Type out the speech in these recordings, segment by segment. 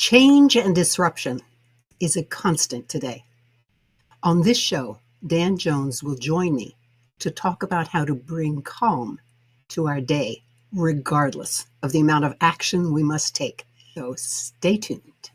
Change and disruption is a constant today. On this show, Dan Jones will join me to talk about how to bring calm to our day, regardless of the amount of action we must take. So stay tuned.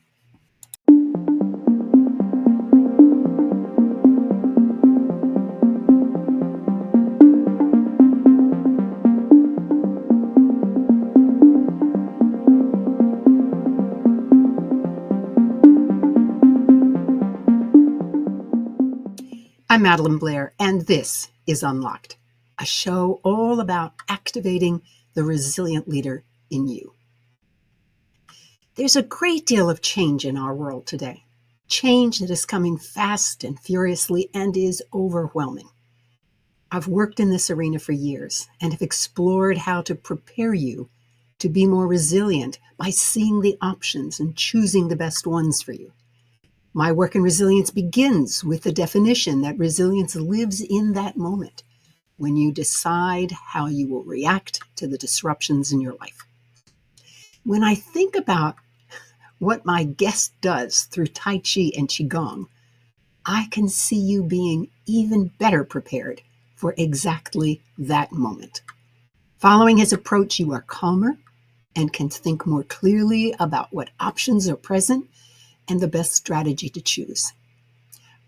I'm Madelyn Blair, and this is Unlocked, a show all about activating the resilient leader in you. There's a great deal of change in our world today, change that is coming fast and furiously and is overwhelming. I've worked in this arena for years and have explored how to prepare you to be more resilient by seeing the options and choosing the best ones for you. My work in resilience begins with the definition that resilience lives in that moment when you decide how you will react to the disruptions in your life. When I think about what my guest does through Tai Chi and Qigong, I can see you being even better prepared for exactly that moment. Following his approach, you are calmer and can think more clearly about what options are present and the best strategy to choose.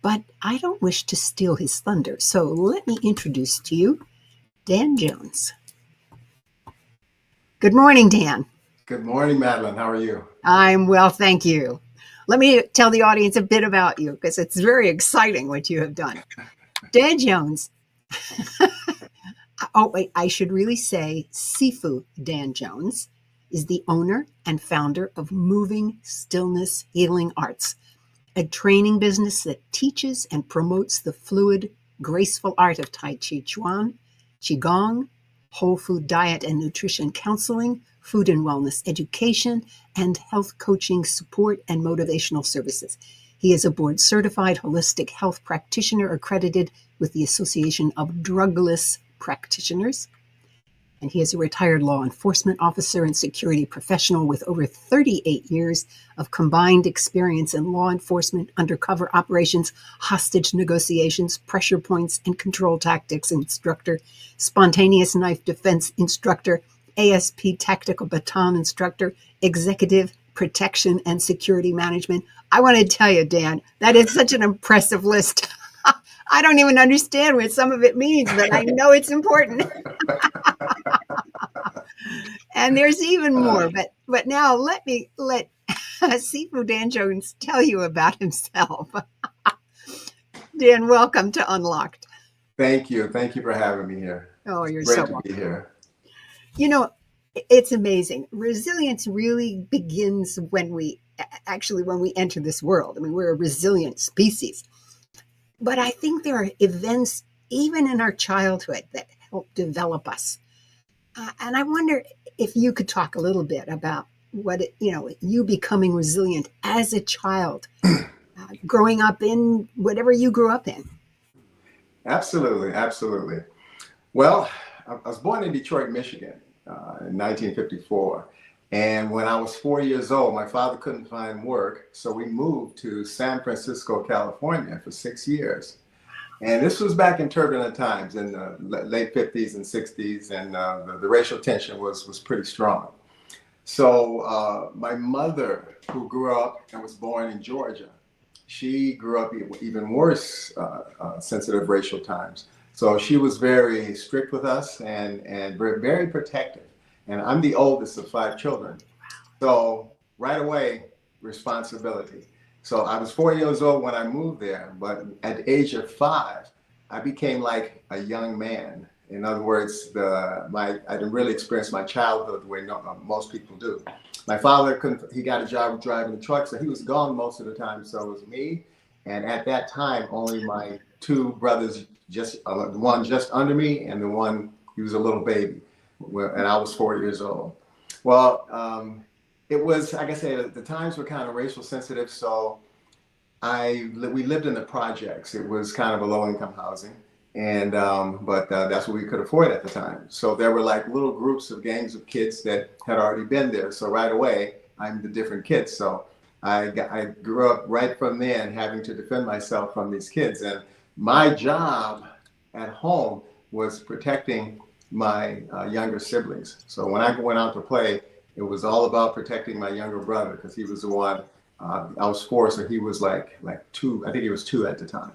But I don't wish to steal his thunder, so let me introduce to you Dan Jones. Good morning, Dan. Good morning, Madelyn. How are you? I'm well, thank you. Let me tell the audience a bit about you, because it's very exciting what you have done. Dan Jones, I should really say Sifu Dan Jones is the owner and founder of Moving Stillness Healing Arts, a training business that teaches and promotes the fluid, graceful art of Tai Chi, Chuan, Qigong, whole food diet and nutrition counseling, food and wellness education, and health coaching support and motivational services. He is a board-certified holistic health practitioner accredited with the Association of Drugless Practitioners. And he is a retired law enforcement officer and security professional with over 38 years of combined experience in law enforcement, undercover operations, hostage negotiations, pressure points and control tactics instructor, spontaneous knife defense instructor, ASP tactical baton instructor, executive protection and security management. I want to tell you, Dan, that is such an impressive list. I don't even understand what some of it means, but I know it's important. And there's even more, but now let Sifu Dan Jones tell you about himself. Dan, welcome to Unlocked. Thank you. Thank you for having me here. Oh, you're Great so to be here. You know, it's amazing. Resilience really begins when we enter this world. I mean, we're a resilient species. But I think there are events, even in our childhood, that help develop us. And I wonder if you could talk a little bit about you becoming resilient as a child, growing up in whatever you grew up in. Absolutely. Absolutely. Well, I was born in Detroit, Michigan in 1954. And when I was 4 years old, my father couldn't find work. So we moved to San Francisco, California for 6 years. And this was back in turbulent times in the late 50s and 60s, and the racial tension was pretty strong. So my mother, who grew up and was born in Georgia, she grew up even worse sensitive racial times. So she was very strict with us and very protective. And I'm the oldest of 5 children. So right away, responsibility. So I was 4 years old when I moved there, but at the age of 5, I became like a young man. In other words, I didn't really experience my childhood the way most people do. My father he got a job driving the truck, so he was gone most of the time. So it was me, and at that time, only my 2 brothers, the one just under me, and the one he was a little baby, and I was 4 years old. Well, it was, like I said, the times were kind of racial sensitive, so we lived in the projects. It was kind of a low-income housing, and but that's what we could afford at the time. So there were like little groups of gangs of kids that had already been there. So right away, I'm the different kids. So I grew up right from then having to defend myself from these kids. And my job at home was protecting my younger siblings. So when I went out to play, it was all about protecting my younger brother because he was the one. I was 4, so he was like 2. I think he was 2 at the time.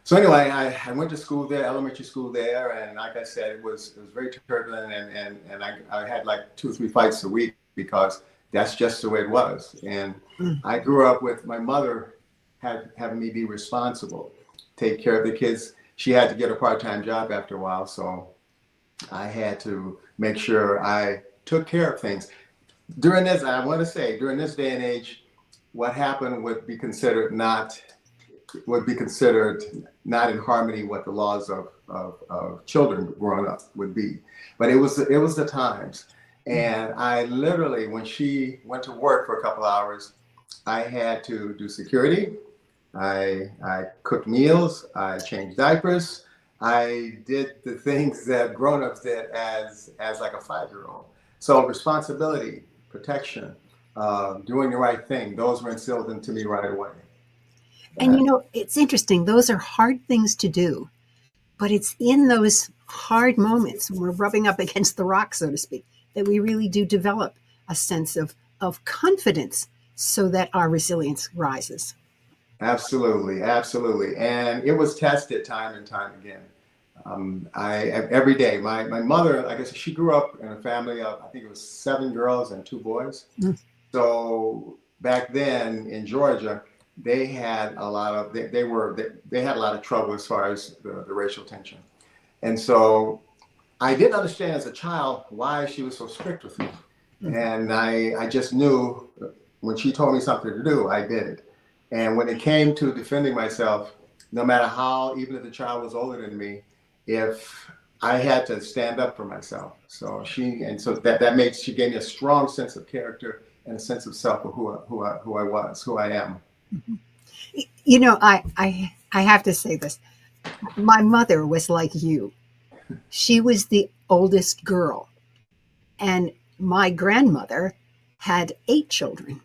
So anyway, I went to school there, elementary school there, and like I said, it was very turbulent, and I had like 2 or 3 fights a week because that's just the way it was. And I grew up with my mother having me be responsible, take care of the kids. She had to get a part-time job after a while, so I had to make sure I took care of things. During this, I want to say, during this day and age, what happened would be considered not in harmony with the laws of children growing up would be. But it was the times. And I literally, when she went to work for a couple hours, I had to do security. I cooked meals. I changed diapers. I did the things that grown-ups did as like a 5-year-old. So responsibility, protection, doing the right thing, those were instilled into me right away. And it's interesting. Those are hard things to do, but it's in those hard moments when we're rubbing up against the rock, so to speak, that we really do develop a sense of confidence so that our resilience rises. Absolutely, absolutely. And it was tested time and time again. Every day, my mother, like I said, she grew up in a family of, I think it was 7 girls and 2 boys. So back then in Georgia, they had a lot of they had a lot of trouble as far as the racial tension. And so I didn't understand as a child why she was so strict with me. And I just knew when she told me something to do, I did it. And when it came to defending myself, no matter how, even if the child was older than me, if I had to stand up for myself. So she gave me a strong sense of character and a sense of self of who I am. I have to say this. My mother was like you. She was the oldest girl, and my grandmother had 8 children.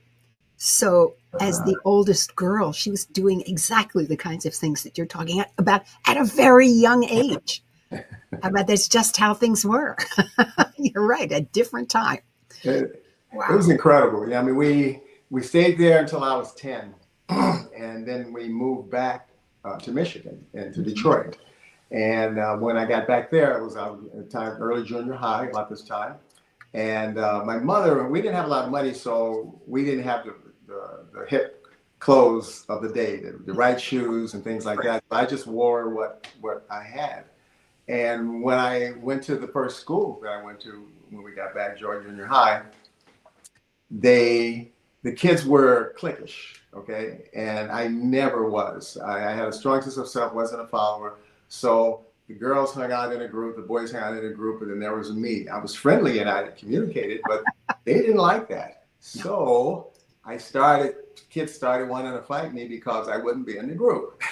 So as the oldest girl, she was doing exactly the kinds of things that you're talking about at a very young age. But that's just how things were. You're right, a different time. It was incredible. Yeah, I mean, we stayed there until I was 10, and then we moved back to Michigan and to Detroit. And when I got back there, it was at time early junior high, about this time. And my mother, we didn't have a lot of money, so we didn't have the hip clothes of the day, the right shoes and things like that. I just wore what I had. And when I went to the first school that I went to when we got back, Georgia Junior High, the kids were cliquish, okay? And I never was. I had a strong sense of self, wasn't a follower. So the girls hung out in a group, the boys hung out in a group, and then there was me. I was friendly and I communicated, but they didn't like that. So kids started wanting to fight me because I wouldn't be in the group.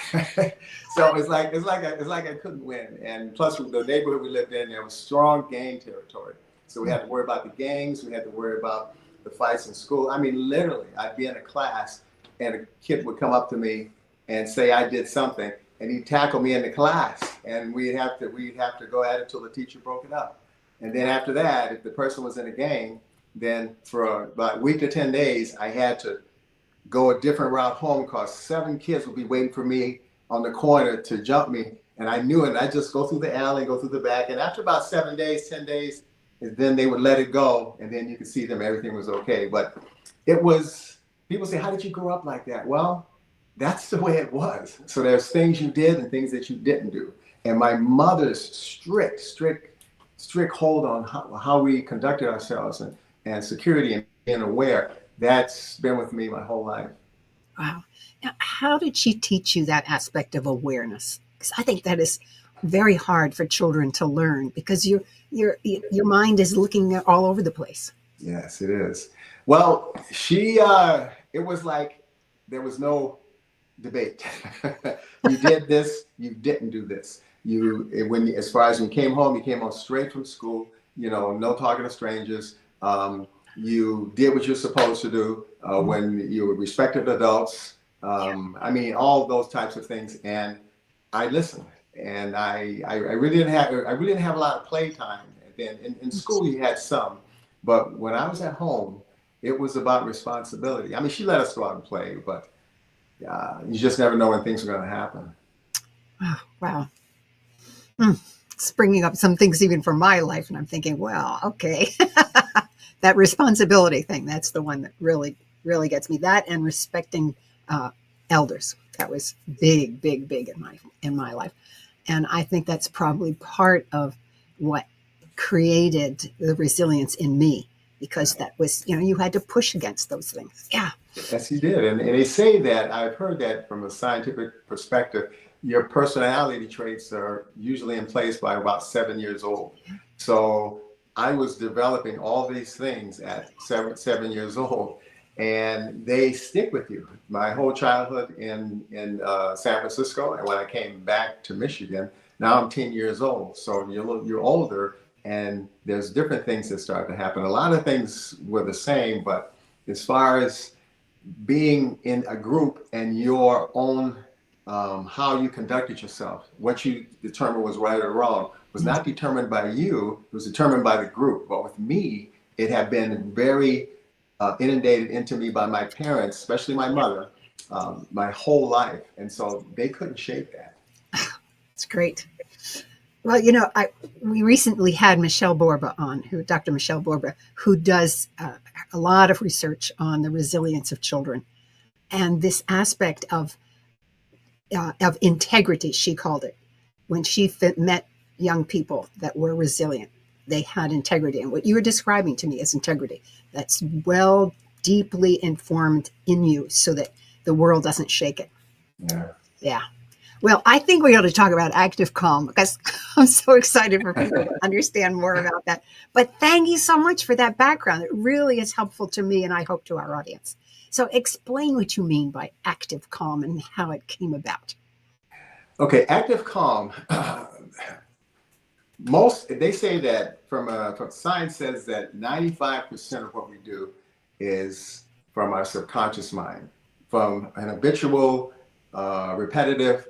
So it's like I couldn't win. And plus the neighborhood we lived in, there was strong gang territory. So we had to worry about the gangs, we had to worry about the fights in school. I mean, literally, I'd be in a class and a kid would come up to me and say I did something, and he'd tackle me in the class, and we'd have to go at it till the teacher broke it up. And then after that, if the person was in a gang, then for about a week to 10 days, I had to go a different route home because 7 kids would be waiting for me on the corner to jump me. And I knew it. I'd just go through the alley, go through the back. And after about 7 days, 10 days, then they would let it go. And then you could see them, everything was okay. But people say, how did you grow up like that? Well, that's the way it was. So there's things you did and things that you didn't do. And my mother's strict hold on how we conducted ourselves and security and being aware, that's been with me my whole life. Wow. Now, how did she teach you that aspect of awareness? Because I think that is very hard for children to learn because your mind is looking all over the place. Yes, it is. Well, it was like there was no debate. You did this, you didn't do this. As far as you came home straight from school, no talking to strangers. you did what you're supposed to do, when you respected adults. I mean, all those types of things. And I listened. And I really didn't have a lot of playtime. Then in school you had some, but when I was at home, it was about responsibility. I mean, she let us go out and play, but you just never know when things are going to happen. Wow. Wow. It's bringing up some things even from my life, and I'm thinking, well, okay. That responsibility thing, that's the one that really, really gets me. That and respecting elders. That was big, big, big in my life. And I think that's probably part of what created the resilience in me, because that was, you had to push against those things. Yeah. Yes, you did. And they say that, I've heard that from a scientific perspective, your personality traits are usually in place by about 7 years old. So I was developing all these things at 7 years old, and they stick with you. My whole childhood in San Francisco, and when I came back to Michigan, now I'm 10 years old. So you're older, and there's different things that start to happen. A lot of things were the same, but as far as being in a group and your own how you conducted yourself, what you determined was right or wrong, was not determined by you, it was determined by the group. But with me, it had been very inundated into me by my parents, especially my mother, my whole life. And so they couldn't shake that. It's great. Well, we recently had Michelle Borba on, Dr. Michelle Borba, who does a lot of research on the resilience of children, and this aspect of integrity, she called it. When she met young people that were resilient, they had integrity, and what you were describing to me is integrity. That's well, deeply informed in you, so that the world doesn't shake it. Yeah. Yeah. Well, I think we ought to talk about ActiveCalm, because I'm so excited for people to understand more about that. But thank you so much for that background. It really is helpful to me, and I hope to our audience. So explain what you mean by ActiveCalm and how it came about. Okay, ActiveCalm. They say that from science says that 95% of what we do is from our subconscious mind, from an habitual, repetitive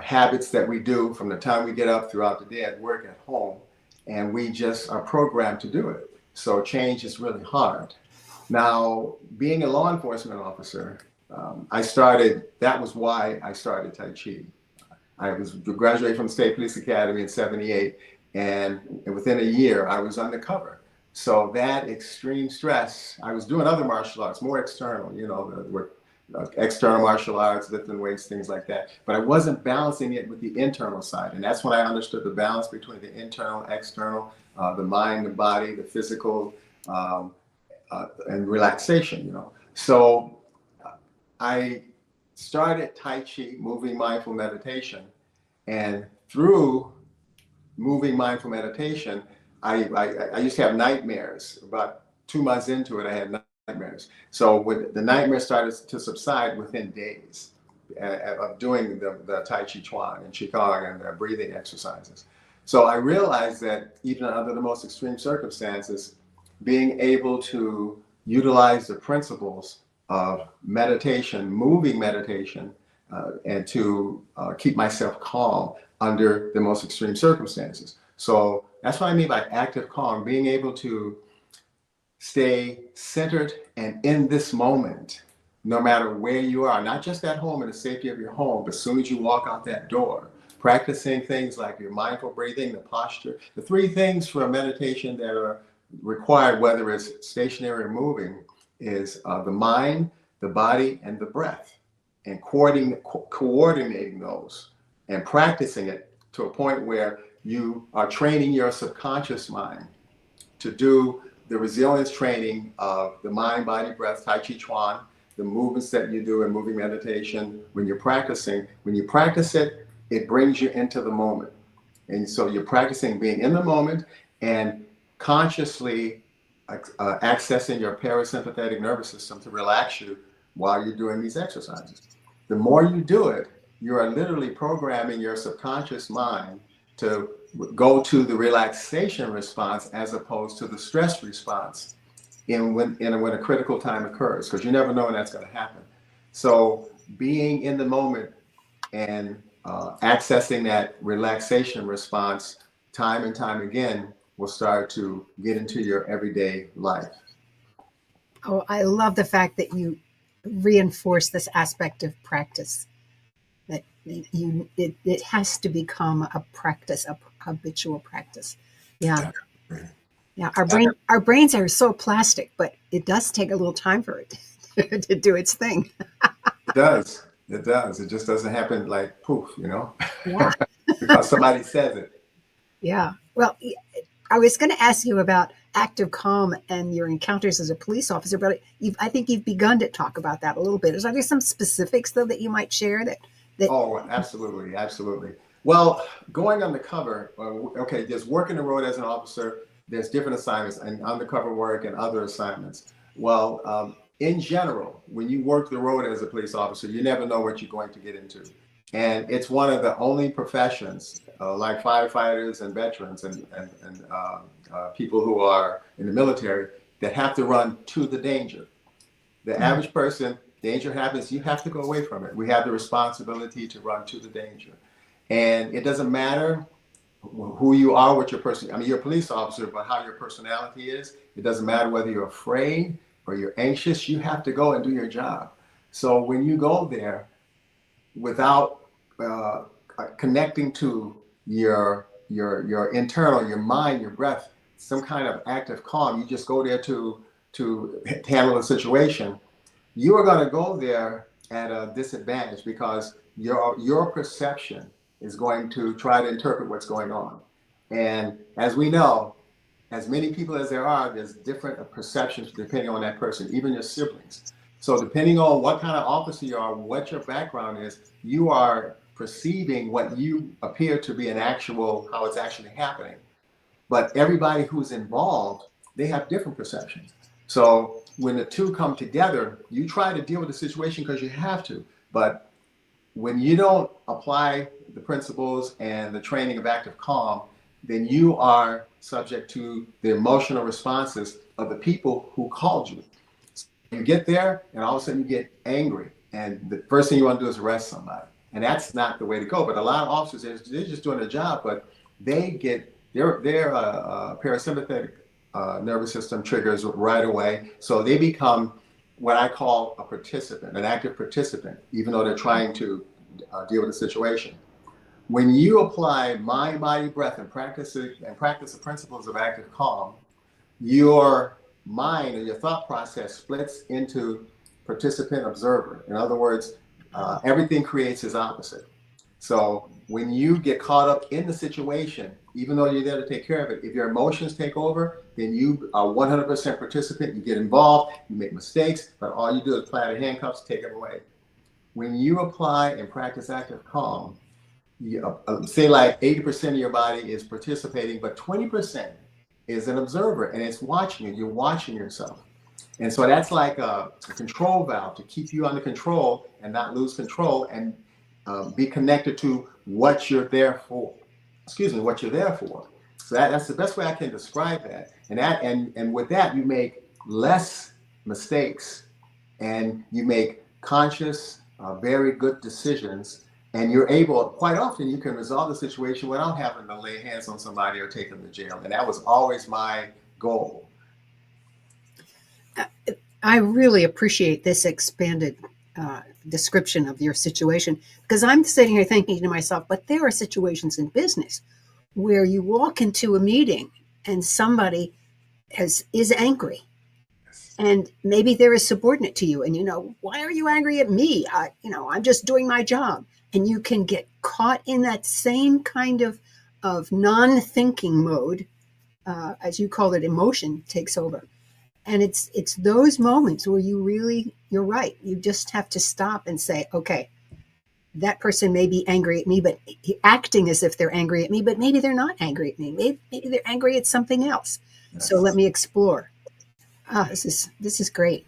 habits that we do from the time we get up throughout the day, at work, at home, and we just are programmed to do it. So change is really hard. Now, being a law enforcement officer, that was why I started Tai Chi. I was graduated from the State Police Academy in '78, and within a year I was undercover. So that extreme stress, I was doing other martial arts, more external, external martial arts, lifting weights, things like that. But I wasn't balancing it with the internal side. And that's when I understood the balance between the internal, external, the mind, the body, the physical, and relaxation, So I started Tai Chi, moving mindful meditation. And through moving mindful meditation, I used to have nightmares. About 2 months into it, I had nightmares. So when the nightmares started to subside within days of doing the Tai Chi, Chuan, and Qigong, and the breathing exercises. So I realized that even under the most extreme circumstances, being able to utilize the principles of meditation, moving meditation, and to keep myself calm under the most extreme circumstances. So that's what I mean by ActiveCalm, being able to stay centered and in this moment, no matter where you are, not just at home in the safety of your home, but as soon as you walk out that door, practicing things like your mindful breathing, the posture, the 3 things for a meditation that are required, whether it's stationary or moving, is the mind, the body, and the breath, and coordinating those and practicing it to a point where you are training your subconscious mind to do the resilience training of the mind, body, breath, Tai Chi, Chuan, the movements that you do in moving meditation. When you practice it, it brings you into the moment. And so you're practicing being in the moment and consciously accessing your parasympathetic nervous system to relax you while you're doing these exercises. The more you do it, you are literally programming your subconscious mind to go to the relaxation response as opposed to the stress response. when a critical time occurs, because you never know when that's going to happen. So being in the moment and accessing that relaxation response time and time again will start to get into your everyday life. Oh, I love the fact that you reinforce this aspect of practice. That it has to become a practice, a habitual practice. Yeah. Yeah. Our brains are so plastic, but it does take a little time for it to do its thing. It does. It does. It just doesn't happen like poof, you know, Yeah. because somebody says it. Yeah. Well, I was going to ask you about ActiveCalm and your encounters as a police officer, but I think you've begun to talk about that a little bit. Is there some specifics though that you might share that? Oh, absolutely, absolutely. Well, going undercover, okay, there's working the road as an officer. There's different assignments and undercover work and other assignments. Well, in general, when you work the road as a police officer, you never know what you're going to get into. And it's one of the only professions, like firefighters and veterans and people who are in the military, that have to run to the danger. The average person, danger happens, you have to go away from it. We have the responsibility to run to the danger. And it doesn't matter who you are, what your person, I mean, you're a police officer, but how your personality is, it doesn't matter whether you're afraid or you're anxious, you have to go and do your job. So when you go there without connecting to your internal, your mind, your breath, some kind of active calm, you just go there to handle the situation, you are going to go there at a disadvantage because your perception is going to try to interpret what's going on. And as we know, as many people as there are, there's different perceptions depending on that person, even your siblings. So depending on what kind of officer you are, what your background is, you are perceiving what you appear to be how it's actually happening. But everybody who's involved, they have different perceptions. So when the two come together, you try to deal with the situation because you have to. But when you don't apply the principles and the training of ActiveCalm, then you are subject to the emotional responses of the people who called you. So you get there and all of a sudden you get angry. And the first thing you want to do is arrest somebody. And that's not the way to go. But a lot of officers, they're just doing their job, but they get their parasympathetic nervous system triggers right away. So they become what I call a participant, an active participant, even though they're trying to deal with the situation. When you apply mind, body, breath, and practice the principles of ActiveCalm, your mind or your thought process splits into participant observer. In other words, everything creates its opposite. So when you get caught up in the situation, even though you're there to take care of it, if your emotions take over, then you are 100% participant. You get involved, you make mistakes, but all you do is apply the handcuffs, take them away. When you apply and practice ActiveCalm, say like 80% of your body is participating, but 20% is an observer and it's watching you. You're watching yourself. And so that's like a control valve to keep you under control and not lose control and be connected to what you're there for. What you're there for. So that's the best way I can describe that. And with that, you make less mistakes and you make conscious, very good decisions. And you're able, quite often, you can resolve the situation without having to lay hands on somebody or take them to jail. And that was always my goal. I really appreciate this expanded description of your situation because I'm sitting here thinking to myself, but there are situations in business where you walk into a meeting and somebody is angry. And maybe they're a subordinate to you, and why are you angry at me? I'm just doing my job, and you can get caught in that same kind of non-thinking mode, as you call it, emotion takes over, and it's those moments where you're right. You just have to stop and say, okay, that person may be angry at me, but acting as if they're angry at me, but maybe they're not angry at me. Maybe they're angry at something else. Yes. So let me explore. This is great.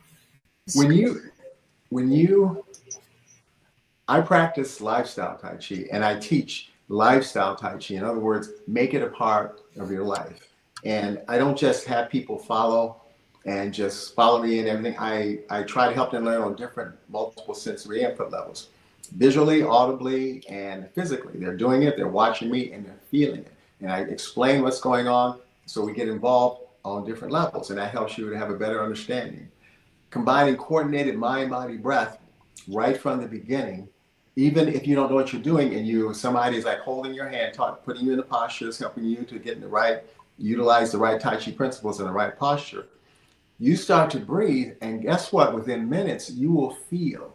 I practice lifestyle Tai Chi and I teach lifestyle Tai Chi. In other words, make it a part of your life. And I don't just have people follow and just follow me in everything. I try to help them learn on different multiple sensory input levels, visually, audibly, and physically. They're doing it, they're watching me, and they're feeling it. And I explain what's going on, so we get involved on different levels, and that helps you to have a better understanding. Combining coordinated mind, body, breath right from the beginning, even if you don't know what you're doing, and somebody is like holding your hand, putting you in the postures, helping you to get in the right, utilize the right Tai Chi principles in the right posture. You start to breathe, and guess what? Within minutes, you will feel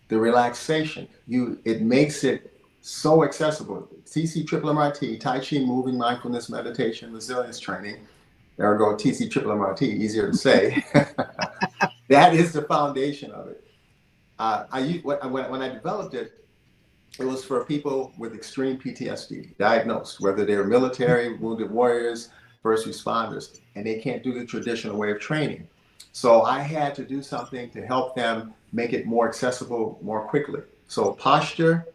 the relaxation. It makes it so accessible. TC Triple MRT, Tai Chi Moving Mindfulness Meditation Resilience Training. There we go, TC Triple MRT, easier to say. That is the foundation of it. When I developed it, it was for people with extreme PTSD, diagnosed, whether they're military, wounded warriors, first responders, and they can't do the traditional way of training. So I had to do something to help them make it more accessible more quickly. So posture,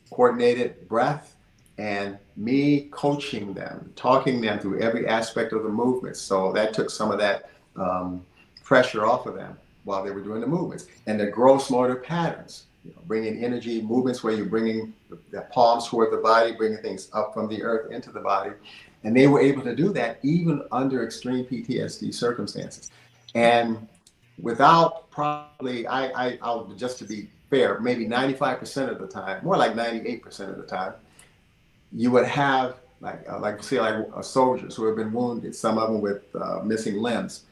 coordinated breath, and me coaching them, talking them through every aspect of the movement. So that took some of that pressure off of them while they were doing the movements. And the gross motor patterns, bringing energy, movements where you're bringing the palms toward the body, bringing things up from the earth into the body. And they were able to do that even under extreme PTSD circumstances. And without probably, I'll just to be fair, maybe 95% of the time, more like 98% of the time, you would have like soldiers who have been wounded, some of them with missing limbs.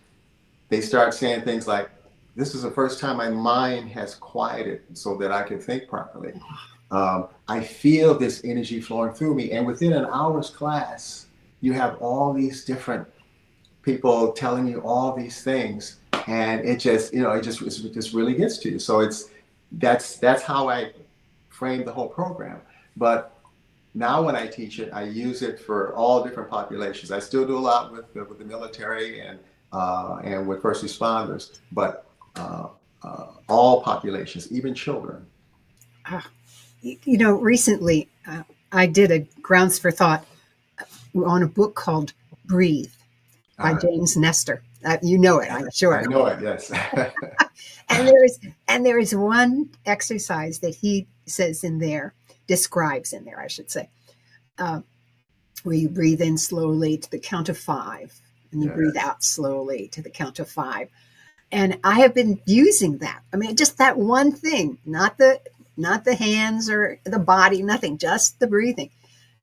They start saying things like, "This is the first time my mind has quieted so that I can think properly. I feel this energy flowing through me." And within an hour's class, you have all these different people telling you all these things, and it just really gets to you. So that's how I framed the whole program. But now when I teach it, I use it for all different populations. I still do a lot with the military and with first responders, but all populations, even children. Recently I did a Grounds for Thought on a book called Breathe by James Nestor. You know it, I'm sure. I know it, yes. and there is one exercise that he says in there, describes in there, I should say, where you breathe in slowly to the count of 5, and you breathe out slowly to the count of 5. And I have been using that. I mean, just that one thing, not the hands or the body, nothing, just the breathing.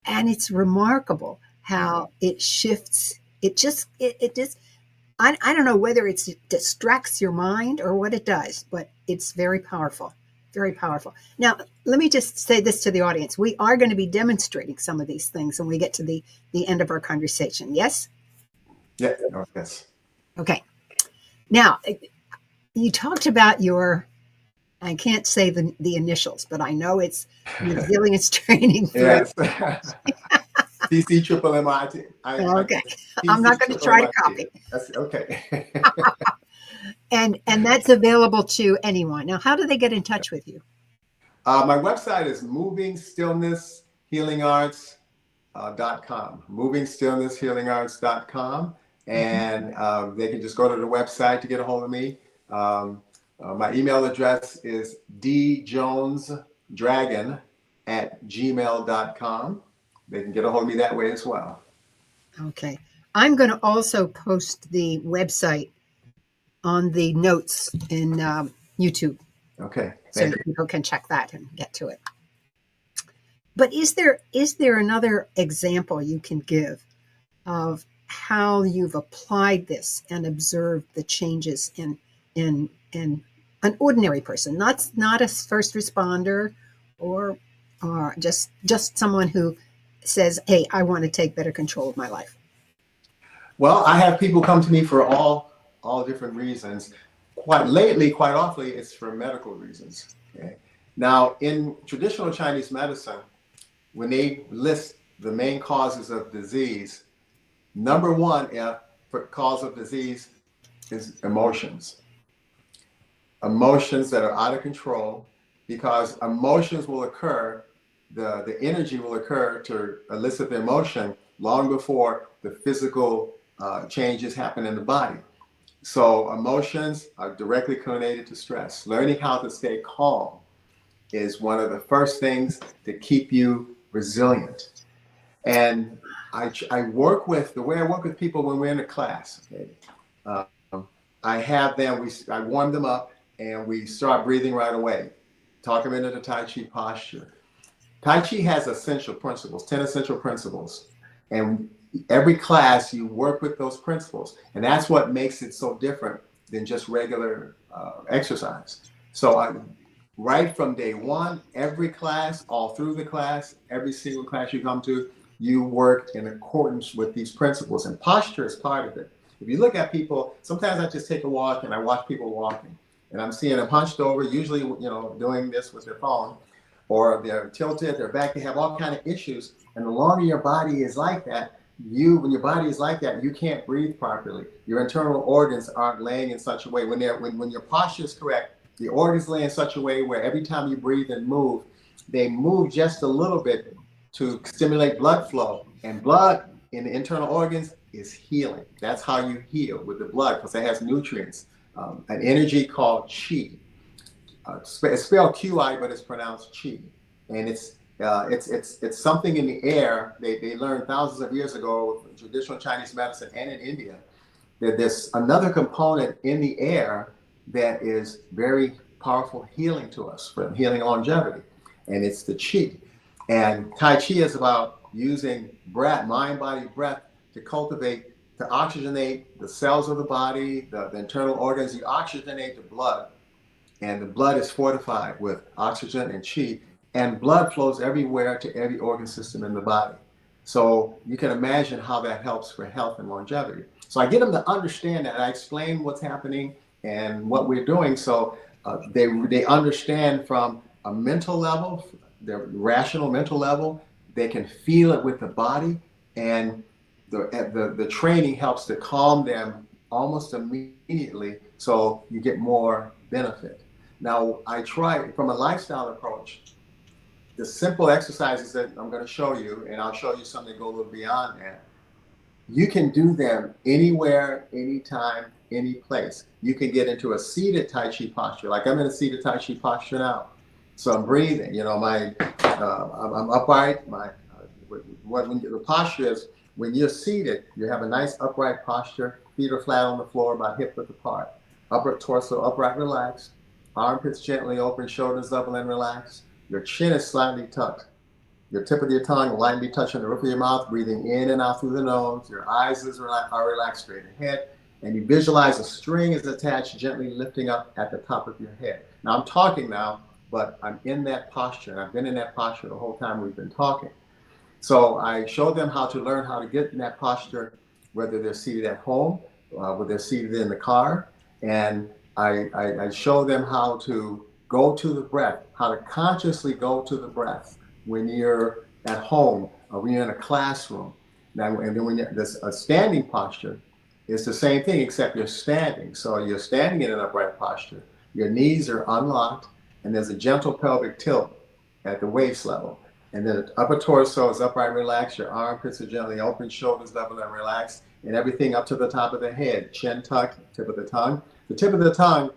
And it's remarkable how it shifts. It just, I don't know whether it distracts your mind or what it does, but it's very powerful, very powerful. Now, let me just say this to the audience. We are going to be demonstrating some of these things when we get to the end of our conversation. Yes? Yeah, yes. Okay. Now, you talked about I can't say the initials, but I know it's resilience training. Yes. TC Triple MIT. Okay. I'm not going to try to copy. That's okay. And that's available to anyone. Now, how do they get in touch with you? My website is Moving Stillness Healing Arts.com. Moving Stillness Healing Arts.com. And they can just go to the website to get a hold of me. My email address is djonesdragon@gmail.com. They can get a hold of me that way as well. Okay. I'm going to also post the website on the notes in YouTube. Okay. So people can check that and get to it. But is there another example you can give of how you've applied this and observed the changes in an ordinary person, not a first responder or just someone who says, "Hey, I want to take better control of my life"? Well, I have people come to me for all different reasons. Quite often, it's for medical reasons. Okay. Now, in traditional Chinese medicine, when they list the main causes of disease, number one for cause of disease is emotions. Emotions that are out of control, because emotions will occur, the energy will occur to elicit the emotion long before the physical changes happen in the body. So emotions are directly correlated to stress. Learning how to stay calm is one of the first things to keep you resilient. And I work with, the way I work with people when we're in a class, okay? I have them, I warm them up and we start breathing right away. Talk them into the Tai Chi posture. Tai Chi has essential principles, 10 essential principles. And every class you work with those principles. And that's what makes it so different than just regular exercise. So right from day one, every class, all through the class, every single class you come to, you work in accordance with these principles. And posture is part of it. If you look at people, sometimes I just take a walk and I watch people walking. And I'm seeing them hunched over, usually, doing this with their phone, or they're tilted, their back, they have all kind of issues. And the longer your body is like that, when your body is like that, you can't breathe properly. Your internal organs aren't laying in such a way. When your posture is correct, the organs lay in such a way where every time you breathe and move, they move just a little bit to stimulate blood flow. And blood in the internal organs is healing. That's how you heal, with the blood, because it has nutrients, an energy called qi. It's spelled QI, but it's pronounced chi, and it's something in the air. They learned thousands of years ago in traditional Chinese medicine and in India that there's another component in the air that is very powerful healing to us, for healing longevity, and it's the chi. And Tai Chi is about using breath, mind, body, breath to cultivate, to oxygenate the cells of the body, the internal organs. You oxygenate the blood, and the blood is fortified with oxygen and chi, and blood flows everywhere to every organ system in the body. So you can imagine how that helps for health and longevity. So I get them to understand that. I explain what's happening and what we're doing, so they understand from a mental level, their rational mental level. They can feel it with the body, and the training helps to calm them almost immediately, so you get more benefit. Now, I try from a lifestyle approach, the simple exercises that I'm going to show you, and I'll show you something that go a little beyond that. You can do them anywhere, anytime, any place. You can get into a seated Tai Chi posture, like I'm in a seated Tai Chi posture now. So I'm breathing. I'm upright. The posture is, when you're seated, you have a nice upright posture. Feet are flat on the floor, about hip width apart. Upper torso upright, relaxed. Armpits gently open, shoulders level and relaxed. Your chin is slightly tucked. Your tip of your tongue lightly touching the roof of your mouth, breathing in and out through the nose. Your eyes are relaxed straight ahead. And you visualize a string is attached, gently lifting up at the top of your head. Now I'm talking now, but I'm in that posture. And I've been in that posture the whole time we've been talking. So I show them how to learn how to get in that posture, whether they're seated at home, whether they're seated in the car. And I show them how to go to the breath, how to consciously go to the breath when you're at home or when you're in a classroom. Now, and then when there's a standing posture, it's the same thing, except you're standing. So you're standing in an upright posture. Your knees are unlocked, and there's a gentle pelvic tilt at the waist level. And then the upper torso is upright, relaxed. Your armpits are gently open, shoulders level and relaxed, and everything up to the top of the head. Chin tucked, tip of the tongue. The tip of the tongue,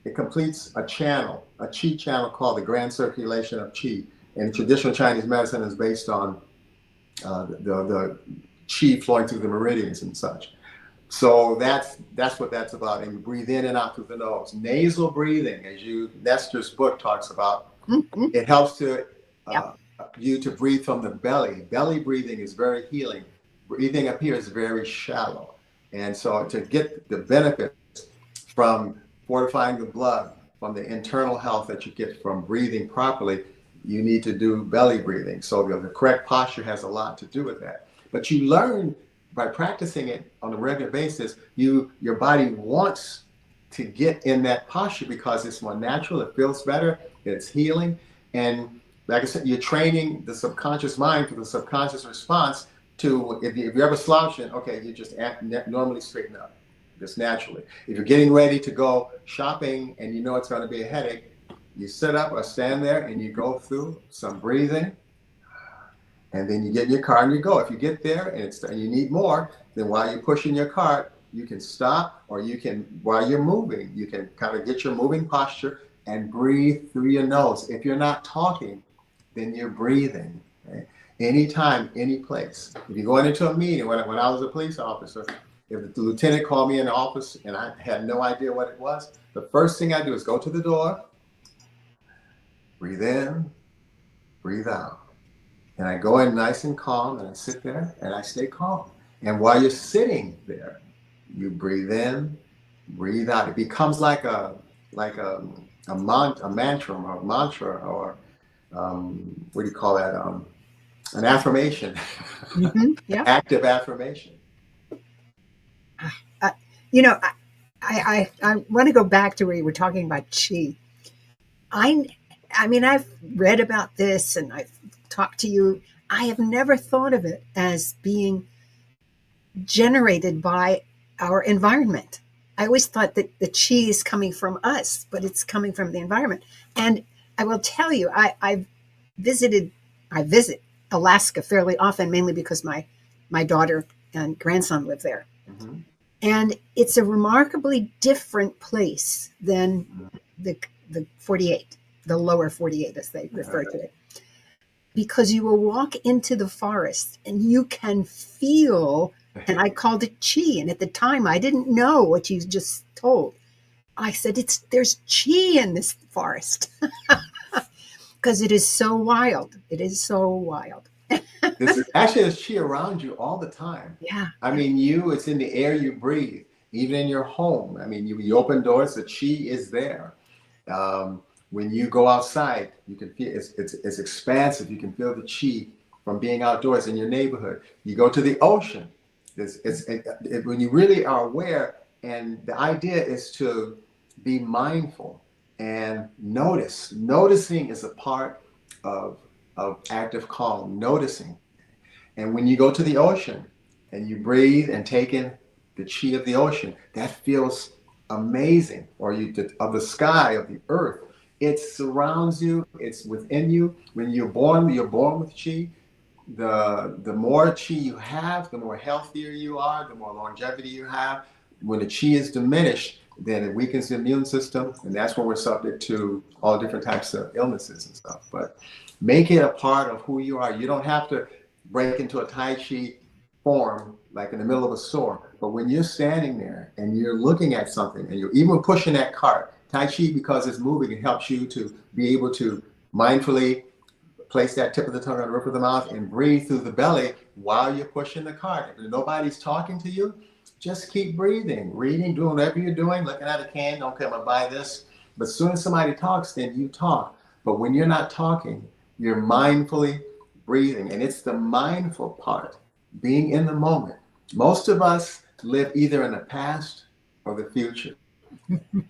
it completes a channel, a chi channel called the grand circulation of chi. And traditional Chinese medicine is based on the chi flowing through the meridians and such. So that's what that's about. And you breathe in and out through the nose. Nasal breathing, as Nestor's book talks about, it helps to you to breathe from the belly. Belly breathing is very healing. Breathing up here is very shallow. And so to get the benefits from fortifying the blood, from the internal health that you get from breathing properly, you need to do belly breathing. So the correct posture has a lot to do with that. But you learn by practicing it on a regular basis, your body wants to get in that posture because it's more natural, it feels better, it's healing. And like I said, you're training the subconscious mind for the subconscious response to, if you're ever slouching, okay, you just normally straighten up, just naturally. If you're getting ready to go shopping and you know it's going to be a headache, you sit up or stand there and you go through some breathing, and then you get in your car and you go. If you get there and you need more, then while you're pushing your cart, you can stop, or you can, while you're moving, you can kind of get your moving posture and breathe through your nose. If you're not talking, then you're breathing. Right? Anytime, any place. If you're going into a meeting, when I was a police officer, if the lieutenant called me in the office and I had no idea what it was, the first thing I do is go to the door, breathe in, breathe out. And I go in nice and calm, and I sit there and I stay calm. And while you're sitting there, you breathe in, breathe out. It becomes like a mantra, or what do you call that? An affirmation, Yeah. active affirmation. You know, I want to go back to where you were talking about chi. I mean, I've read about this and I've talked to you. I have never thought of it as being generated by our environment. I always thought that the chi is coming from us, but it's coming from the environment. And I will tell you, I visit Alaska fairly often, mainly because my daughter and grandson live there. Mm-hmm. And it's a remarkably different place than the 48, the lower 48, as they refer to it. Because you will walk into the forest and you can feel, and I called it chi. And at the time, I didn't know what you just told. I said, there's chi in this forest. Because it is so wild. It is so wild. There's chi around you all the time. Yeah. I mean, it's in the air you breathe, even in your home. I mean, you open doors, the chi is there. When you go outside, you can feel it's expansive. You can feel the chi from being outdoors in your neighborhood. You go to the ocean. When you really are aware, and the idea is to be mindful and notice. Noticing is a part of ActiveCalm, noticing. And when you go to the ocean and you breathe and take in the chi of the ocean, that feels amazing. Or of the sky, of the earth. It surrounds you. It's within you. When you're born with chi. The more chi you have, the more healthier you are, the more longevity you have. When the chi is diminished, then it weakens the immune system, and that's when we're subject to all different types of illnesses and stuff. But make it a part of who you are. You don't have to break into a Tai Chi form like in the middle of a store. But when you're standing there and you're looking at something and you're even pushing that cart, Tai Chi, because it's moving, it helps you to be able to mindfully place that tip of the tongue on the roof of the mouth and breathe through the belly while you're pushing the cart. If nobody's talking to you, just keep breathing, reading, doing whatever you're doing, looking at a can, okay, I'm gonna buy this. But as soon as somebody talks, then you talk. But when you're not talking, you're mindfully breathing. And it's the mindful part, being in the moment. Most of us live either in the past or the future.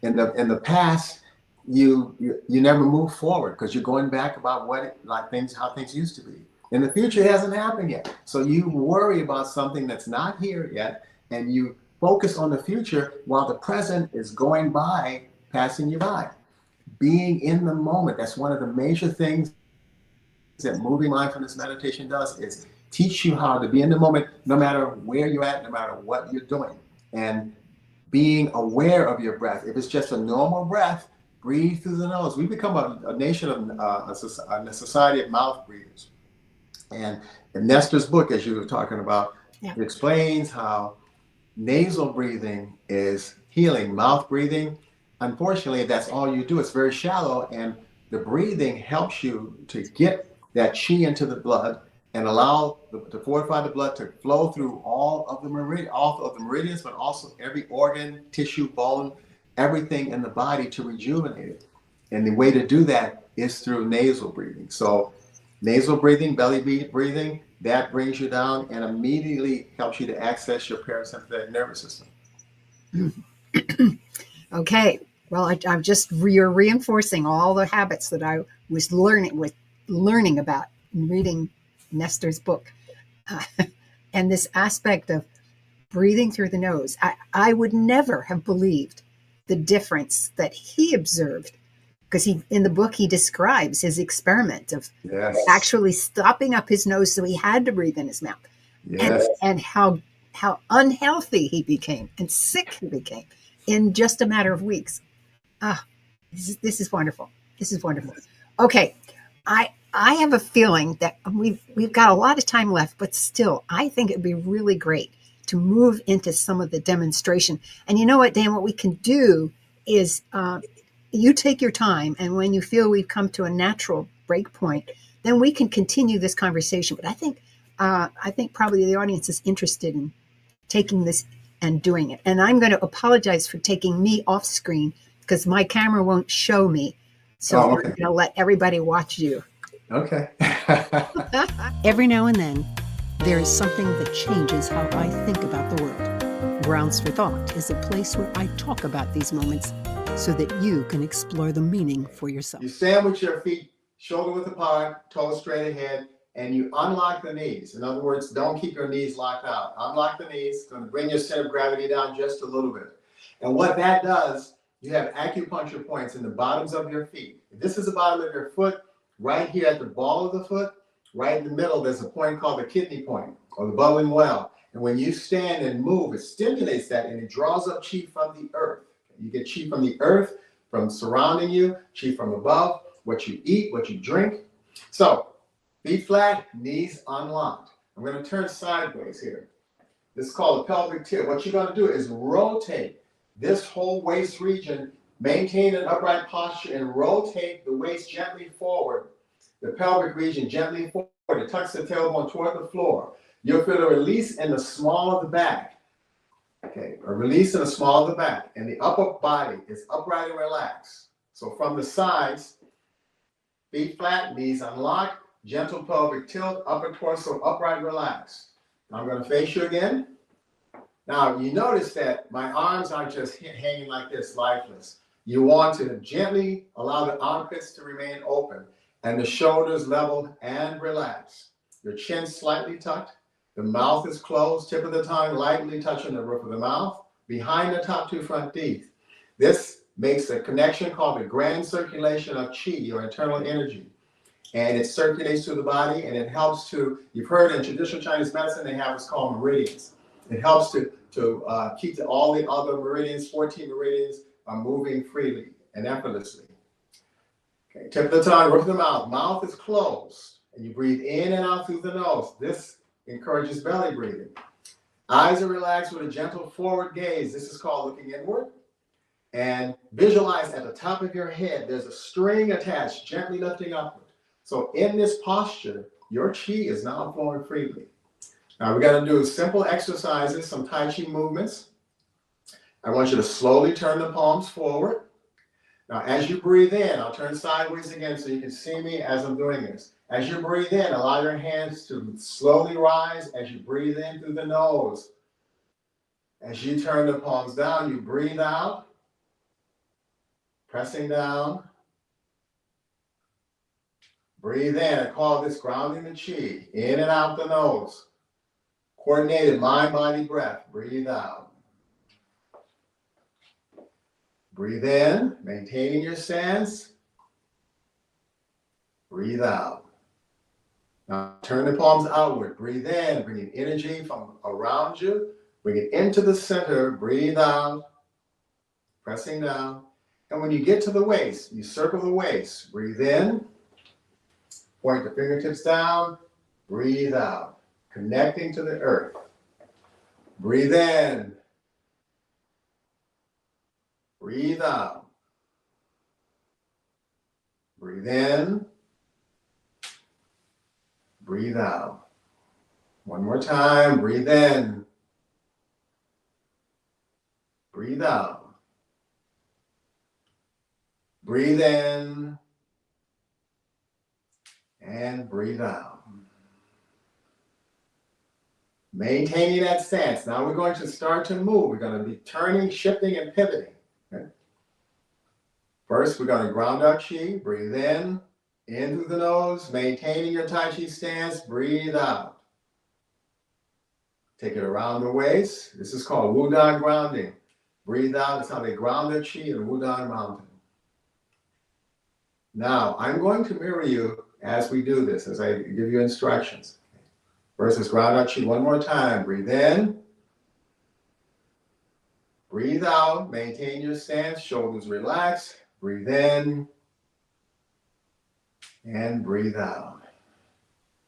In the past, you never move forward because you're going back about how things used to be. In the future, it hasn't happened yet. So you worry about something that's not here yet, and you focus on the future while the present is going by, passing you by. Being in the moment, that's one of the major things that moving mindfulness meditation does, is teach you how to be in the moment no matter where you're at, no matter what you're doing. And being aware of your breath. If it's just a normal breath, breathe through the nose. We become a nation of a society of mouth breathers. And in Nestor's book, as you were talking about, It explains how nasal breathing is healing. Mouth breathing, unfortunately, that's all you do. It's very shallow, and the breathing helps you to get that chi into the blood and allow to fortify the blood to flow through all of the meridians, but also every organ, tissue, bone, everything in the body to rejuvenate it. And the way to do that is through nasal breathing. So nasal breathing, belly breathing, that brings you down and immediately helps you to access your parasympathetic nervous system. Okay. Well, I'm just you're reinforcing all the habits that I was learning about in reading Nestor's book. And this aspect of breathing through the nose, I would never have believed the difference that he observed, because in the book he describes his experiment of actually stopping up his nose so he had to breathe in his mouth, and how how unhealthy he became and sick he became in just a matter of weeks. Ah, this is wonderful. This is wonderful. Okay, I have a feeling that we've got a lot of time left, but still, I think it'd be really great to move into some of the demonstration. And you know what, Dan? What we can do is you take your time, and when you feel we've come to a natural break point, then we can continue this conversation. But I think probably the audience is interested in taking this and doing it. And I'm going to apologize for taking me off screen because my camera won't show me. So Oh, we're okay. going to let everybody watch you. Okay. Every now and then, there is something that changes how I think about the world. Grounds for Thought is a place where I talk about these moments so that you can explore the meaning for yourself. You stand with your feet shoulder width apart, toes straight ahead, and you unlock the knees. In other words, don't keep your knees locked out. Unlock the knees. It's going to bring your center of gravity down just a little bit. And what that does, you have acupuncture points in the bottoms of your feet. If this is the bottom of your foot, right here at the ball of the foot, right in the middle, there's a point called the kidney point or the bubbling well. And when you stand and move, it stimulates that and it draws up chi from the earth. You get chi from the earth, from surrounding you, chi from above, what you eat, what you drink. So, feet flat, knees unlocked. I'm going to turn sideways here. This is called a pelvic tilt. What you're going to do is rotate this whole waist region, maintain an upright posture, and rotate the waist gently forward. The pelvic region gently forward. It tucks the tailbone toward the floor. You'll feel a release in the small of the back. Okay, a release in the small of the back. And the upper body is upright and relaxed. So from the sides, feet flat, knees unlocked, gentle pelvic tilt, upper torso upright, relaxed. Now I'm going to face you again. Now you notice that my arms aren't just hanging like this, lifeless. You want to gently allow the armpits to remain open and the shoulders level and relaxed. Your chin slightly tucked. The mouth is closed, tip of the tongue lightly touching the roof of the mouth, behind the top two front teeth. This makes a connection called the grand circulation of chi, or internal energy. And it circulates through the body and it helps to, you've heard in traditional Chinese medicine, they have what's called meridians. It helps to keep all the other meridians, 14 meridians, moving freely and effortlessly. Okay, tip of the tongue, roof of the mouth. Mouth is closed and you breathe in and out through the nose. This encourages belly breathing. Eyes are relaxed with a gentle forward gaze. This is called looking inward. And visualize at the top of your head, there's a string attached, gently lifting upward. So in this posture, your chi is now flowing freely. Now we're going to do simple exercises, some Tai Chi movements. I want you to slowly turn the palms forward. Now as you breathe in, I'll turn sideways again so you can see me as I'm doing this. As you breathe in, allow your hands to slowly rise as you breathe in through the nose. As you turn the palms down, you breathe out, pressing down. Breathe in. I call this grounding the chi, in and out the nose. Coordinated mind-body breath. Breathe out. Breathe in, maintaining your stance. Breathe out. Now turn the palms outward. Breathe in, bringing energy from around you. Bring it into the center. Breathe out. Pressing down. And when you get to the waist, you circle the waist. Breathe in. Point the fingertips down. Breathe out. Connecting to the earth. Breathe in. Breathe out. Breathe in. Breathe out. One more time. Breathe in. Breathe out. Breathe in. And breathe out. Maintaining that stance. Now we're going to start to move. We're going to be turning, shifting, and pivoting. Okay? First, we're going to ground our chi. Breathe in through the nose, maintaining your Tai Chi stance. Breathe out. Take it around the waist. This is called Wudang grounding. Breathe out. That's how they ground their chi in Wudang Mountain. Now, I'm going to mirror you as we do this, as I give you instructions. First, let's ground our chi one more time. Breathe in. Breathe out, maintain your stance, shoulders relaxed. Breathe in and breathe out.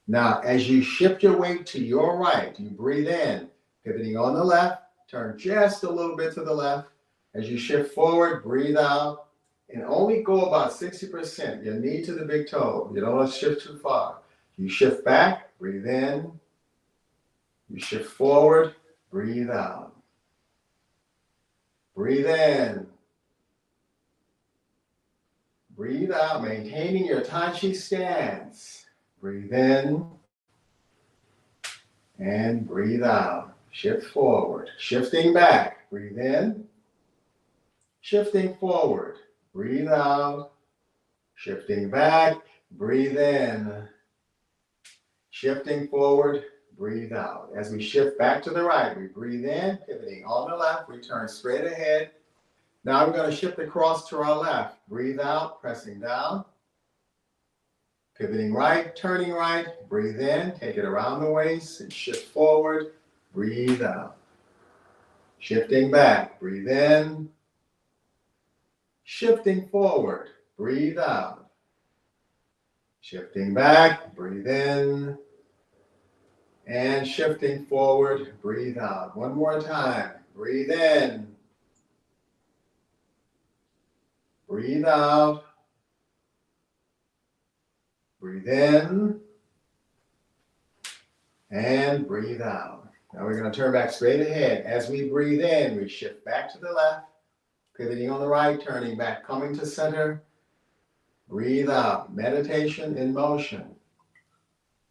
Now, as you shift your weight to your right, you breathe in, pivoting on the left, turn just a little bit to the left. As you shift forward, breathe out, and only go about 60%, your knee to the big toe. You don't want to shift too far. You shift back, breathe in. You shift forward, breathe out. Breathe in. Breathe out, maintaining your Tai Chi stance. Breathe in and breathe out. Shift forward, shifting back. Breathe in, shifting forward. Breathe out, shifting back. Breathe in, shifting forward. Breathe out. As we shift back to the right, we breathe in, pivoting on the left. We turn straight ahead. Now we're going to shift across to our left. Breathe out, pressing down. Pivoting right, turning right. Breathe in, take it around the waist and shift forward. Breathe out. Shifting back. Breathe in. Shifting forward. Breathe out. Shifting back. Breathe in. And shifting forward. Breathe out. One more time. Breathe in. Breathe out. Breathe in. And breathe out. Now we're going to turn back straight ahead. As we breathe in, we shift back to the left, pivoting on the right, turning back, coming to center. Breathe out. Meditation in motion.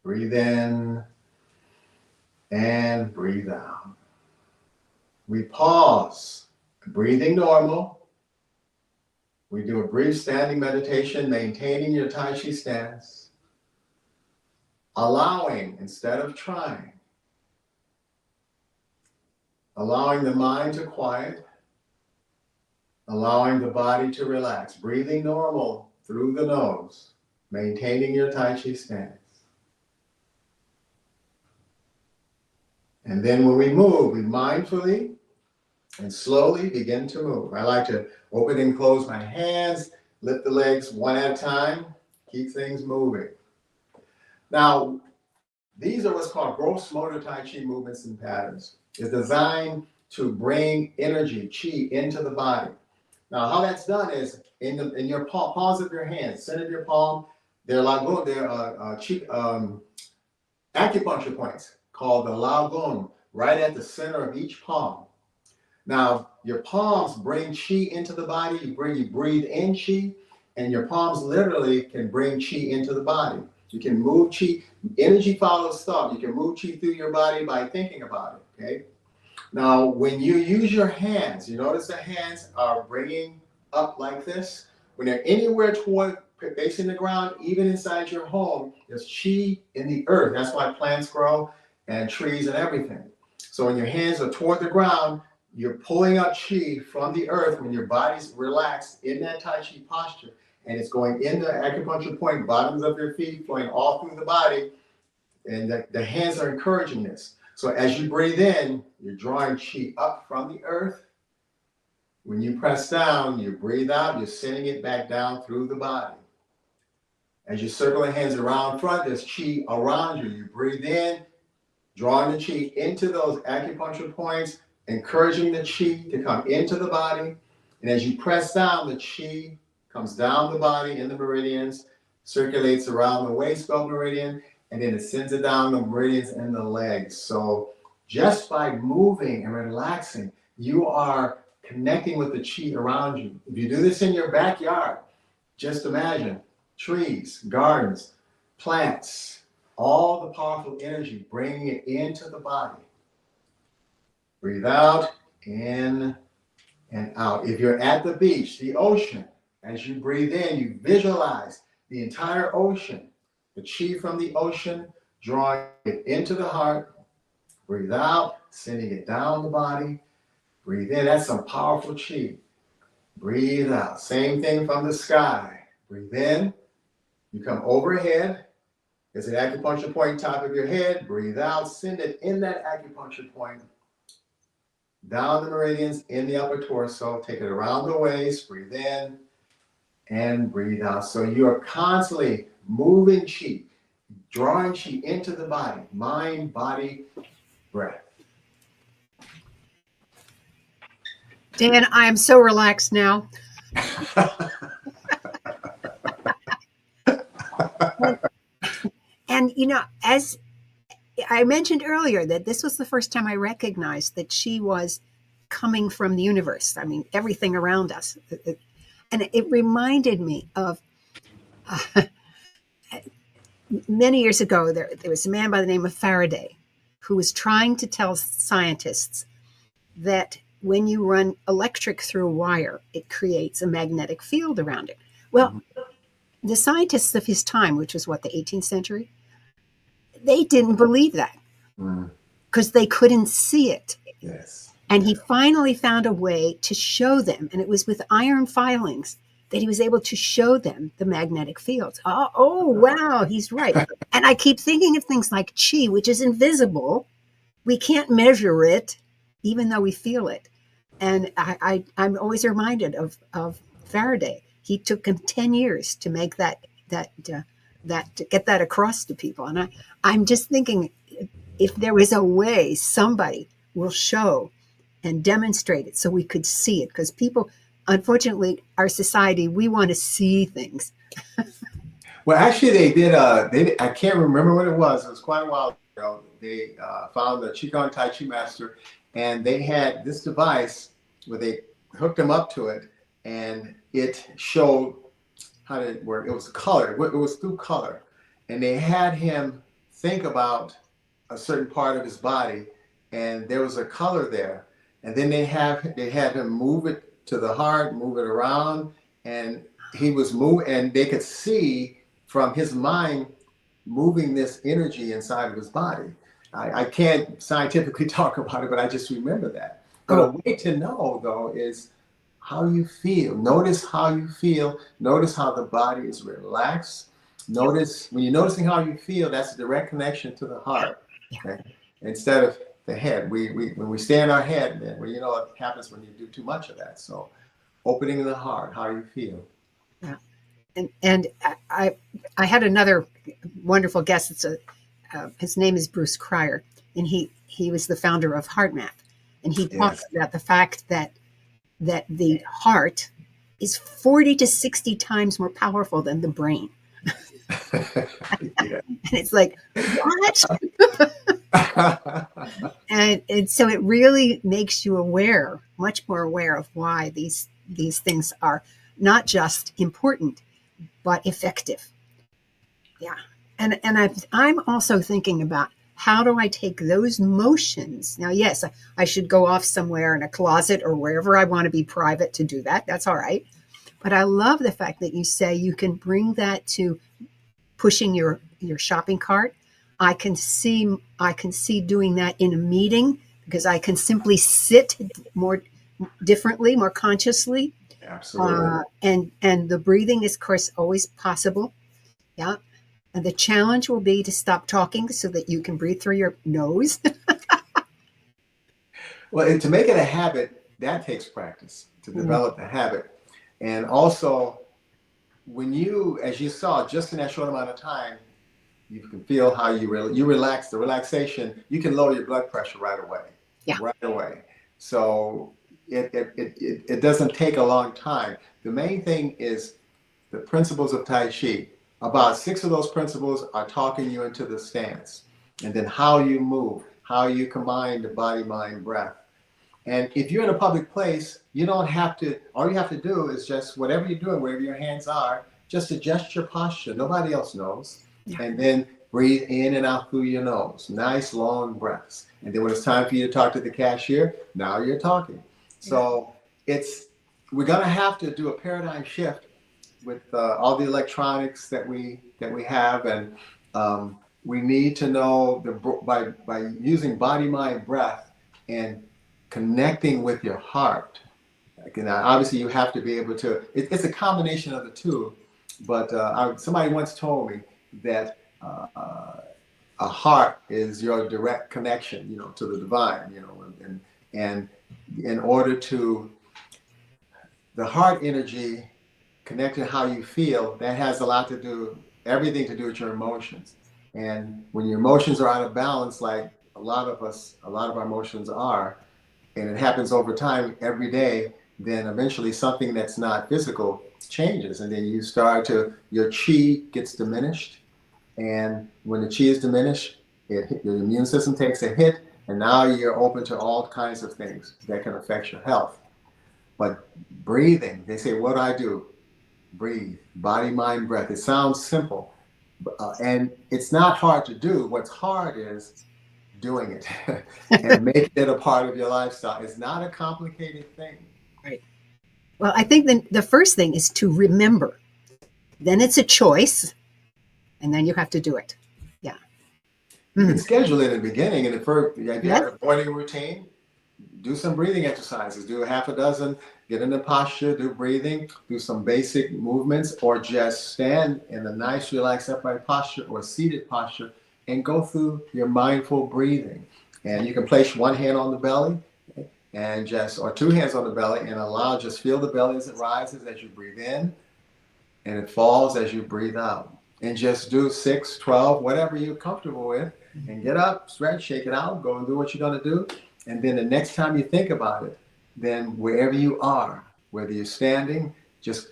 Breathe in and breathe out. We pause, breathing normal. We do a brief standing meditation, maintaining your Tai Chi stance. Allowing instead of trying. Allowing the mind to quiet. Allowing the body to relax. Breathing normal through the nose. Maintaining your Tai Chi stance. And then when we move, we mindfully and slowly begin to move. I like to open and close my hands, lift the legs one at a time, keep things moving. Now, these are what's called gross motor Tai Chi movements and patterns. It's designed to bring energy, chi, into the body. Now, how that's done is in your palms of your hands, center of your palm, they're acupuncture points called the Laogun, right at the center of each palm. Now, your palms bring chi into the body. You breathe in chi, and your palms literally can bring chi into the body. You can move chi. Energy follows thought. You can move chi through your body by thinking about it, okay? Now, when you use your hands, you notice the hands are bringing up like this. When they're anywhere toward facing the ground, even inside your home, there's chi in the earth. That's why plants grow and trees and everything. So when your hands are toward the ground, you're pulling up chi from the earth when your body's relaxed in that Tai Chi posture, and it's going in the acupuncture point, bottoms of your feet, flowing all through the body, and the hands are encouraging this. So as you breathe in, you're drawing chi up from the earth. When you press down, you breathe out, you're sending it back down through the body. As you circle the hands around front, there's chi around you. You breathe in, drawing the chi into those acupuncture points, encouraging the chi to come into the body. And as you press down, the chi comes down the body in the meridians, circulates around the waist belt meridian, and then it sends it down the meridians in the legs. So just by moving and relaxing, you are connecting with the chi around you. If you do this in your backyard, just imagine trees, gardens, plants, all the powerful energy, bringing it into the body. Breathe out, in and out. If you're at the beach, the ocean, as you breathe in, you visualize the entire ocean, the chi from the ocean, drawing it into the heart. Breathe out, sending it down the body. Breathe in, that's some powerful chi. Breathe out, same thing from the sky. Breathe in, you come overhead. There's an acupuncture point top of your head. Breathe out, send it in that acupuncture point down the meridians in the upper torso. Take it around the waist, breathe in and breathe out. So you are constantly moving chi, drawing chi into the body, mind, body, breath. Dan, I am so relaxed now. And, you know, as I mentioned earlier, that this was the first time I recognized that she was coming from the universe. I mean, everything around us. And it reminded me of many years ago, there was a man by the name of Faraday who was trying to tell scientists that when you run electric through a wire, it creates a magnetic field around it. Well, the scientists of his time, which was what, the 18th century, they didn't believe that because they couldn't see it. Yes. And he finally found a way to show them, and it was with iron filings that he was able to show them the magnetic fields. Oh, wow, he's right. And I keep thinking of things like chi, which is invisible. We can't measure it, even though we feel it. And I'm always reminded of Faraday. He took him 10 years to make that to get that across to people. And I'm just thinking, if there was a way somebody will show and demonstrate it so we could see it, because people, unfortunately, our society, we want to see things. Well, actually, they did. I can't remember what it was. It was quite a while ago. They found the Qigong Tai Chi master, and they had this device where they hooked him up to it, and it showed how did it work. It was color. It was through color, and they had him think about a certain part of his body, and there was a color there, and then they had him move it to the heart, move it around, and he was moving, and they could see from his mind moving this energy inside of his body. I can't scientifically talk about it, but I just remember that. But a way to know, though, is how you feel. Notice how you feel. Notice how the body is relaxed. Notice when you're noticing how you feel, that's a direct connection to the heart. Okay? Instead of the head. When we stay in our head, then well, you know what happens when you do too much of that. So opening the heart, how you feel. Yeah. And I had another wonderful guest. His name is Bruce Cryer, and he was the founder of HeartMath, and he talks about the fact that the heart is 40 to 60 times more powerful than the brain. And it's like, what? and so it really makes you aware, much more aware of why these things are not just important, but effective. Yeah. And I'm also thinking about, how do I take those motions? Now, yes, I should go off somewhere in a closet or wherever I want to be private to do that. That's all right. But I love the fact that you say you can bring that to pushing your shopping cart. I can see doing that in a meeting, because I can simply sit more differently, more consciously. Absolutely. And the breathing is, of course, always possible. Yeah. And the challenge will be to stop talking so that you can breathe through your nose. Well, and to make it a habit, that takes practice to develop the habit. And also, when you, as you saw, just in that short amount of time, you can feel how you relax. The relaxation, you can lower your blood pressure right away. Yeah. Right away. So it doesn't take a long time. The main thing is the principles of Tai Chi. About 6 of those principles are talking you into the stance. And then how you move, how you combine the body, mind, breath. And if you're in a public place, you don't have to, all you have to do is just, whatever you're doing, wherever your hands are, just adjust your posture. Nobody else knows. Yeah. And then breathe in and out through your nose. Nice long breaths. And then when it's time for you to talk to the cashier, now you're talking. So we're going to have to do a paradigm shift with all the electronics that we have, and we need to know by using body, mind, breath, and connecting with your heart. Obviously, you have to be able to. It's a combination of the two. But somebody once told me that a heart is your direct connection, to the divine, and in order to, the heart energy connected to how you feel, that has a lot to do, everything to do with your emotions. And when your emotions are out of balance, like a lot of our emotions are, and it happens over time every day, then eventually something that's not physical changes. And then you start to, your chi gets diminished. And when the chi is diminished, your immune system takes a hit, and now you're open to all kinds of things that can affect your health. But breathing, they say, what do I do? Breathe, body, mind, breath. It sounds simple, and it's not hard to do. What's hard is doing it and making it a part of your lifestyle. It's not a complicated thing. Right. Well, I think the first thing is to remember. Then it's a choice, and then you have to do it. Yeah. You can schedule it in the beginning, and if you have Yes. a morning routine, do some breathing exercises. Do a half a dozen, get in the posture, do breathing, do some basic movements, or just stand in a nice, relaxed, upright posture or seated posture and go through your mindful breathing. And you can place one hand on the belly and just, or two hands on the belly, and allow, just feel the belly as it rises as you breathe in, and it falls as you breathe out. And just do 6, 12, whatever you're comfortable with, and get up, stretch, shake it out, go and do what you're going to do. And then the next time you think about it, then wherever you are, whether you're standing, just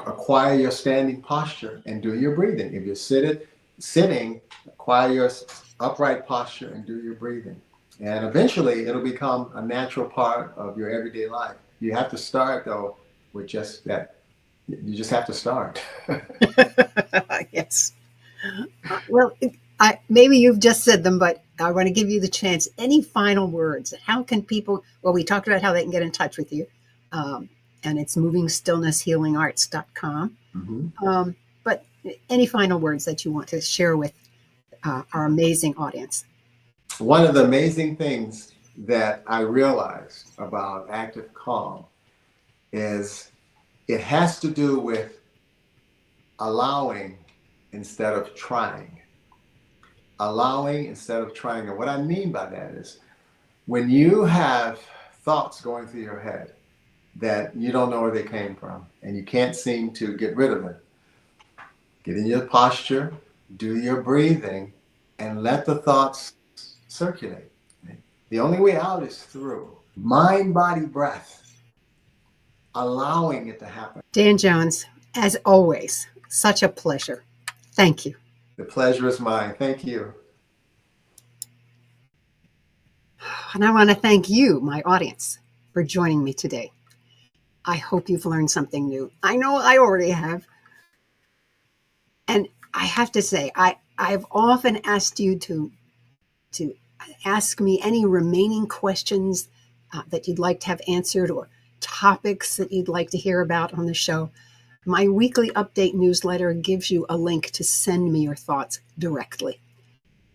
acquire your standing posture and do your breathing. If you're sitting, acquire your upright posture and do your breathing. And eventually it'll become a natural part of your everyday life. You have to start, though, with just that. You just have to start. Yes. Well, maybe you've just said them, but I want to give you the chance. Any final words? How can people, well, we talked about how they can get in touch with you, and it's movingstillnesshealingarts.com. Mm-hmm. But any final words that you want to share with our amazing audience? One of the amazing things that I realized about ActiveCalm is it has to do with allowing instead of trying. Allowing instead of trying. And what I mean by that is when you have thoughts going through your head that you don't know where they came from and you can't seem to get rid of it, get in your posture, do your breathing, and let the thoughts circulate. The only way out is through mind, body, breath, allowing it to happen. Dan Jones, as always, such a pleasure. Thank you. The pleasure is mine. Thank you. And I want to thank you, my audience, for joining me today. I hope you've learned something new. I know I already have. And I have to say, I've often asked you to ask me any remaining questions that you'd like to have answered or topics that you'd like to hear about on the show. My weekly update newsletter gives you a link to send me your thoughts directly.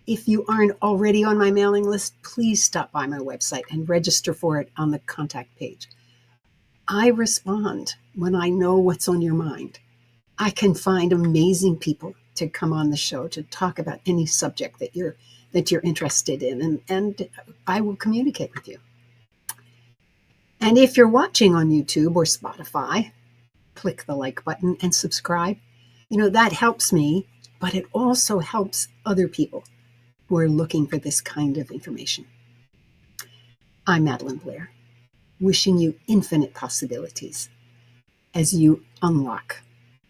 If you aren't already on my mailing list, please stop by my website and register for it on the contact page. I respond when I know what's on your mind. I can find amazing people to come on the show to talk about any subject that you're interested in, and I will communicate with you. And if you're watching on YouTube or Spotify, click the like button and subscribe. That helps me, but it also helps other people who are looking for this kind of information. I'm Madelyn Blair, wishing you infinite possibilities as you unlock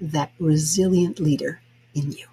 that resilient leader in you.